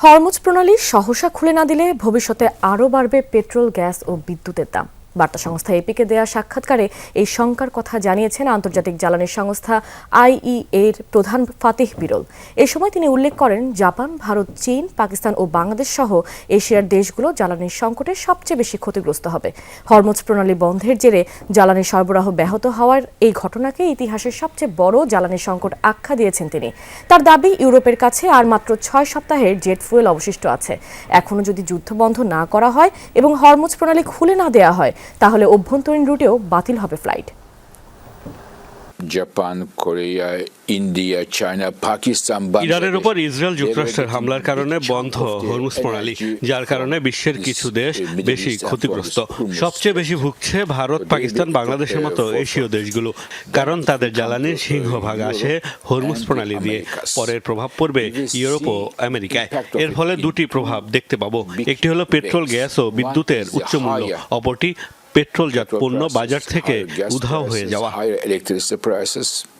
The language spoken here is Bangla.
হরমুজ প্রণালী সহসা খুলে না দিলে ভবিষ্যতে আরও বাড়বে পেট্রোল, গ্যাস ও বিদ্যুতের দাম। বার্তা সংস্থা এপিকে দেয়া সাক্ষাৎকারে এই শঙ্কার কথা জানিয়েছেন আন্তর্জাতিক জ্বালানি সংস্থা আইইএর প্রধান ফাতিহ বিরল। এ সময় তিনি উল্লেখ করেন, জাপান, ভারত, চীন, পাকিস্তান ও বাংলাদেশ সহ এশিয়ার দেশগুলো জ্বালানির সংকটে সবচেয়ে বেশি ক্ষতিগ্রস্ত হবে। হরমুজ প্রণালী বন্ধের জেরে জ্বালানি সরবরাহ ব্যাহত হওয়ার এই ঘটনাকে ইতিহাসের সবচেয়ে বড় জ্বালানি সংকট আখ্যা দিয়েছেন তিনি। তার দাবি, ইউরোপের কাছে আর মাত্র 6 সপ্তাহের জেট ফুয়েল অবশিষ্ট আছে। এখনও যদি যুদ্ধ বন্ধ না করা হয় এবং হরমুজ প্রণালী খুলে না দেওয়া হয়, তাহলে অভ্যন্তরীণ রুটেও বাতিল হবে flight. Japan, Korea, India, China, Pakistan, ইরানের উপর ইসরায়েল যুক্তরাষ্ট্রের হামলার কারণে বন্ধ হরমুজ প্রণালী, যার কারণে বিশ্বের কিছু দেশ বেশি ক্ষতিগ্রস্ত। সবচেয়ে বেশি ভুগছে ভারত, পাকিস্তান, বাংলাদেশের মতো এশীয় দেশগুলো, কারণ তাদের জ্বালানির সিংহভাগ আসে হরমুজ প্রণালী দিয়ে। পরের প্রভাব পড়বে ইউরোপ ও আমেরিকায়। এর ফলে দুটি প্রভাব দেখতে পাবো। একটি হলো পেট্রোল, গ্যাস ও বিদ্যুতের উচ্চ মূল্য, অপরটি পেট্রোলজাত পণ্য বাজার থেকে উধাও হয়ে যাওয়া।